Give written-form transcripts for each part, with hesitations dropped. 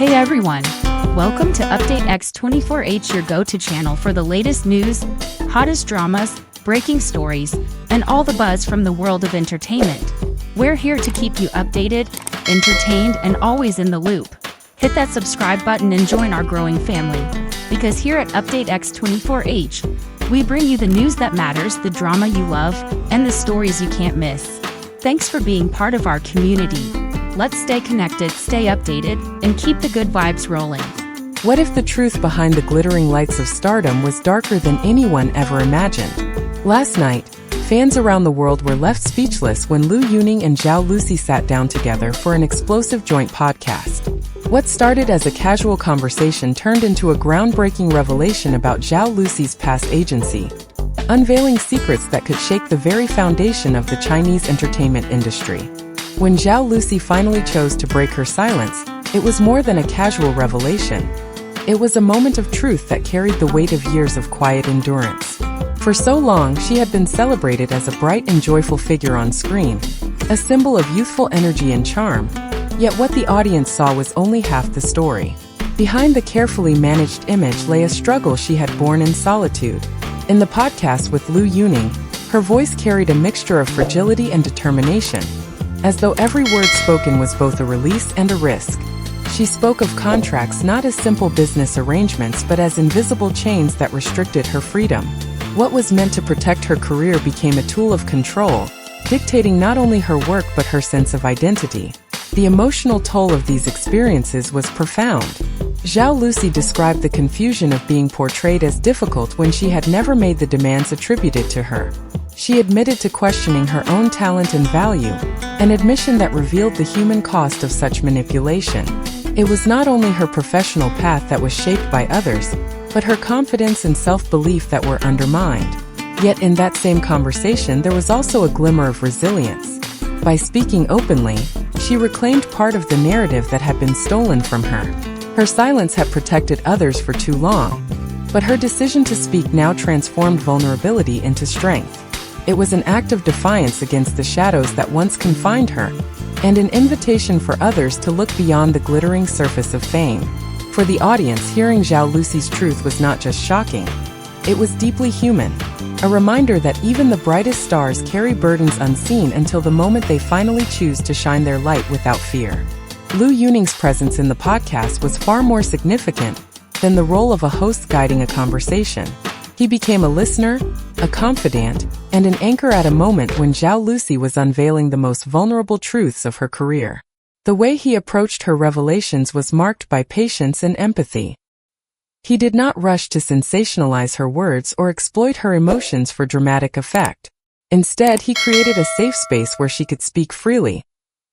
Hey everyone! Welcome to Update X24H, your go-to channel for the latest news, hottest dramas, breaking stories, and all the buzz from the world of entertainment. We're here to keep you updated, entertained, and always in the loop. Hit that subscribe button and join our growing family. Because here at Update X24H, we bring you the news that matters, the drama you love, and the stories you can't miss. Thanks for being part of our community. Let's stay connected, stay updated, and keep the good vibes rolling. What if the truth behind the glittering lights of stardom was darker than anyone ever imagined? Last night, fans around the world were left speechless when Liu Yunning and Zhao Lusi sat down together for an explosive joint podcast. What started as a casual conversation turned into a groundbreaking revelation about Zhao Lusi's past agency, unveiling secrets that could shake the very foundation of the Chinese entertainment industry. When Zhao Lusi finally chose to break her silence, it was more than a casual revelation. It was a moment of truth that carried the weight of years of quiet endurance. For so long, she had been celebrated as a bright and joyful figure on screen, a symbol of youthful energy and charm. Yet what the audience saw was only half the story. Behind the carefully managed image lay a struggle she had borne in solitude. In the podcast with Liu Yunning, her voice carried a mixture of fragility and determination, as though every word spoken was both a release and a risk. She spoke of contracts not as simple business arrangements but as invisible chains that restricted her freedom. What was meant to protect her career became a tool of control, dictating not only her work but her sense of identity. The emotional toll of these experiences was profound. Zhao Lusi described the confusion of being portrayed as difficult when she had never made the demands attributed to her. She admitted to questioning her own talent and value, an admission that revealed the human cost of such manipulation. It was not only her professional path that was shaped by others, but her confidence and self-belief that were undermined. Yet in that same conversation there was also a glimmer of resilience. By speaking openly, she reclaimed part of the narrative that had been stolen from her. Her silence had protected others for too long, but her decision to speak now transformed vulnerability into strength. It was an act of defiance against the shadows that once confined her, and an invitation for others to look beyond the glittering surface of fame. For the audience, hearing Zhao Lusi's truth was not just shocking, it was deeply human, a reminder that even the brightest stars carry burdens unseen until the moment they finally choose to shine their light without fear. Liu Yunning's presence in the podcast was far more significant than the role of a host guiding a conversation. He became a listener, a confidant, and an anchor at a moment when Zhao Lusi was unveiling the most vulnerable truths of her career. The way he approached her revelations was marked by patience and empathy. He did not rush to sensationalize her words or exploit her emotions for dramatic effect. Instead, he created a safe space where she could speak freely,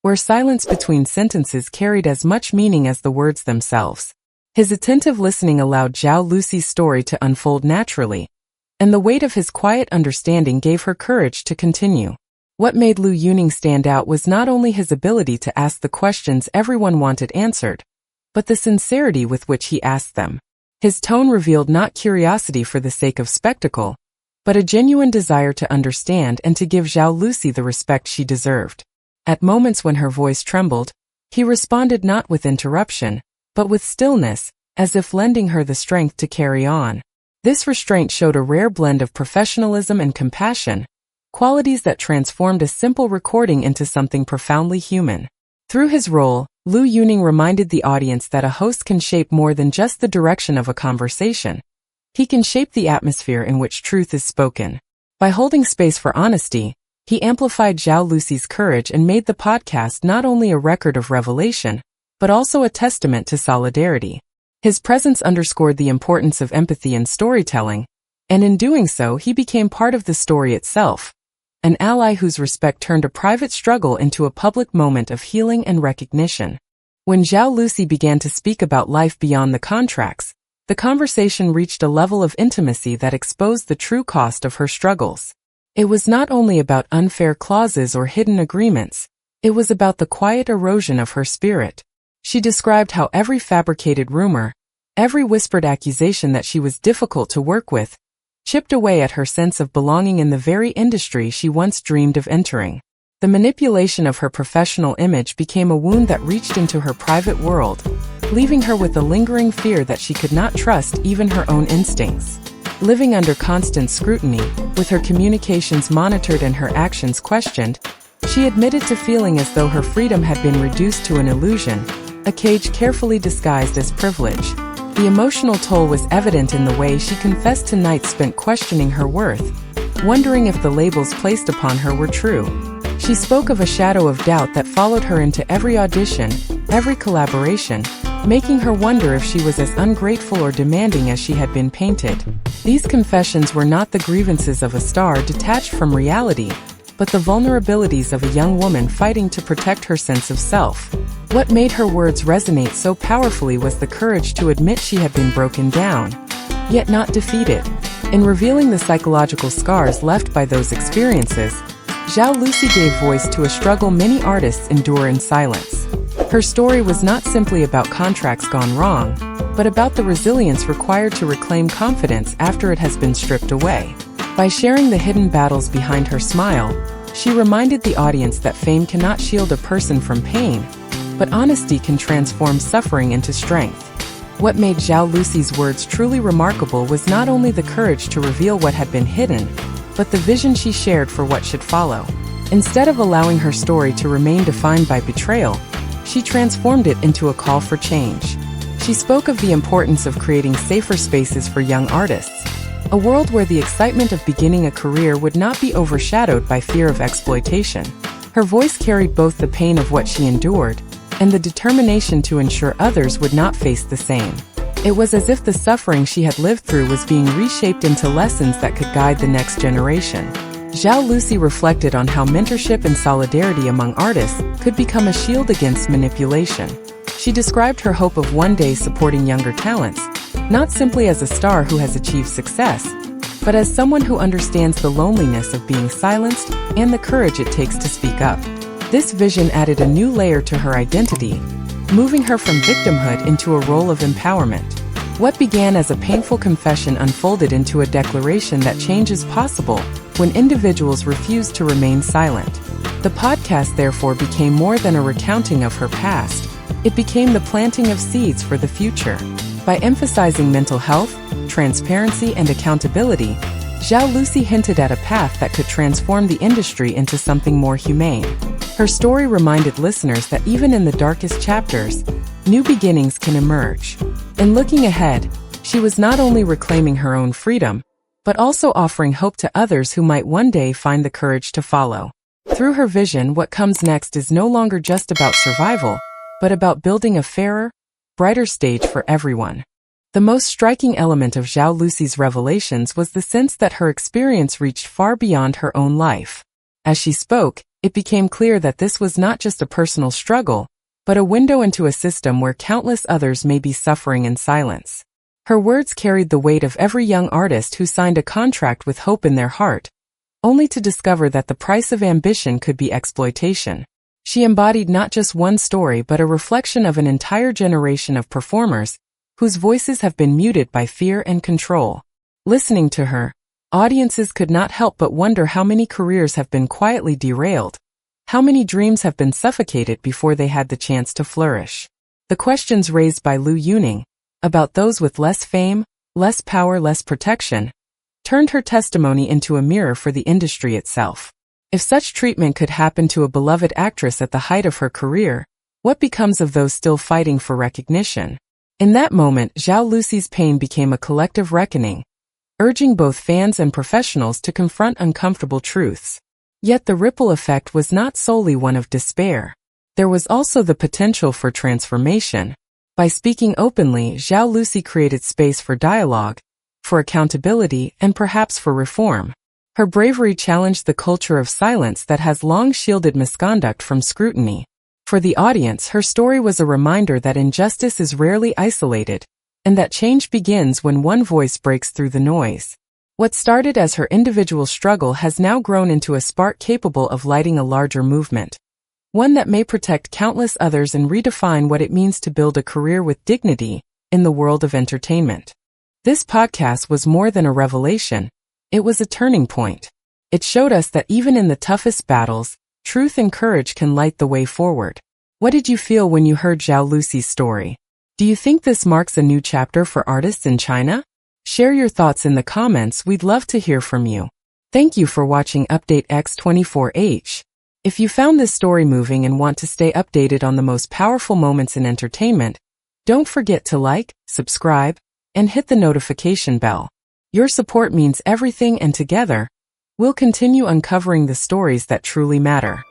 where silence between sentences carried as much meaning as the words themselves. His attentive listening allowed Zhao Lusi's story to unfold naturally, and the weight of his quiet understanding gave her courage to continue. What made Liu Yunning stand out was not only his ability to ask the questions everyone wanted answered, but the sincerity with which he asked them. His tone revealed not curiosity for the sake of spectacle, but a genuine desire to understand and to give Zhao Lusi the respect she deserved. At moments when her voice trembled, he responded not with interruption, but with stillness, as if lending her the strength to carry on. This restraint showed a rare blend of professionalism and compassion, qualities that transformed a simple recording into something profoundly human. Through his role, Liu Yunning reminded the audience that a host can shape more than just the direction of a conversation. He can shape the atmosphere in which truth is spoken. By holding space for honesty, he amplified Zhao Lusi's courage and made the podcast not only a record of revelation, but also a testament to solidarity. His presence underscored the importance of empathy in storytelling, and in doing so he became part of the story itself, an ally whose respect turned a private struggle into a public moment of healing and recognition. When Zhao Lusi began to speak about life beyond the contracts, the conversation reached a level of intimacy that exposed the true cost of her struggles. It was not only about unfair clauses or hidden agreements, it was about the quiet erosion of her spirit. She described how every fabricated rumor, every whispered accusation that she was difficult to work with, chipped away at her sense of belonging in the very industry she once dreamed of entering. The manipulation of her professional image became a wound that reached into her private world, leaving her with a lingering fear that she could not trust even her own instincts. Living under constant scrutiny, with her communications monitored and her actions questioned, she admitted to feeling as though her freedom had been reduced to an illusion, a cage carefully disguised as privilege. The emotional toll was evident in the way she confessed to nights spent questioning her worth, wondering if the labels placed upon her were true. She spoke of a shadow of doubt that followed her into every audition, every collaboration, making her wonder if she was as ungrateful or demanding as she had been painted. These confessions were not the grievances of a star detached from reality, but the vulnerabilities of a young woman fighting to protect her sense of self. What made her words resonate so powerfully was the courage to admit she had been broken down, yet not defeated. In revealing the psychological scars left by those experiences, Zhao Lusi gave voice to a struggle many artists endure in silence. Her story was not simply about contracts gone wrong, but about the resilience required to reclaim confidence after it has been stripped away. By sharing the hidden battles behind her smile, she reminded the audience that fame cannot shield a person from pain, but honesty can transform suffering into strength. What made Zhao Lusi's words truly remarkable was not only the courage to reveal what had been hidden, but the vision she shared for what should follow. Instead of allowing her story to remain defined by betrayal, she transformed it into a call for change. She spoke of the importance of creating safer spaces for young artists, a world where the excitement of beginning a career would not be overshadowed by fear of exploitation. Her voice carried both the pain of what she endured and the determination to ensure others would not face the same. It was as if the suffering she had lived through was being reshaped into lessons that could guide the next generation. Zhao Lusi reflected on how mentorship and solidarity among artists could become a shield against manipulation. She described her hope of one day supporting younger talents, not simply as a star who has achieved success, but as someone who understands the loneliness of being silenced and the courage it takes to speak up. This vision added a new layer to her identity, moving her from victimhood into a role of empowerment. What began as a painful confession unfolded into a declaration that change is possible when individuals refuse to remain silent. The podcast therefore became more than a recounting of her past. It became the planting of seeds for the future. By emphasizing mental health, transparency, and accountability, Zhao Lusi hinted at a path that could transform the industry into something more humane. Her story reminded listeners that even in the darkest chapters, new beginnings can emerge. In looking ahead, she was not only reclaiming her own freedom, but also offering hope to others who might one day find the courage to follow. Through her vision, what comes next is no longer just about survival, but about building a fairer, brighter stage for everyone. The most striking element of Zhao Lusi's revelations was the sense that her experience reached far beyond her own life. As she spoke, it became clear that this was not just a personal struggle, but a window into a system where countless others may be suffering in silence. Her words carried the weight of every young artist who signed a contract with hope in their heart, only to discover that the price of ambition could be exploitation. She embodied not just one story but a reflection of an entire generation of performers whose voices have been muted by fear and control. Listening to her, audiences could not help but wonder how many careers have been quietly derailed, how many dreams have been suffocated before they had the chance to flourish. The questions raised by Liu Yunning, about those with less fame, less power, less protection, turned her testimony into a mirror for the industry itself. If such treatment could happen to a beloved actress at the height of her career, what becomes of those still fighting for recognition? In that moment, Zhao Lusi's pain became a collective reckoning, urging both fans and professionals to confront uncomfortable truths. Yet the ripple effect was not solely one of despair. There was also the potential for transformation. By speaking openly, Zhao Lusi created space for dialogue, for accountability, and perhaps for reform. Her bravery challenged the culture of silence that has long shielded misconduct from scrutiny. For the audience, her story was a reminder that injustice is rarely isolated, and that change begins when one voice breaks through the noise. What started as her individual struggle has now grown into a spark capable of lighting a larger movement, one that may protect countless others and redefine what it means to build a career with dignity in the world of entertainment. This podcast was more than a revelation, it was a turning point. It showed us that even in the toughest battles, Truth and courage can light the way forward. What did you feel when you heard Zhao Lusi's story? Do you think this marks a new chapter for artists in China? Share your thoughts in the comments, we'd love to hear from you. Thank you for watching Update X24H. If you found this story moving and want to stay updated on the most powerful moments in entertainment, don't forget to like, subscribe, and hit the notification bell. Your support means everything, and together, we'll continue uncovering the stories that truly matter.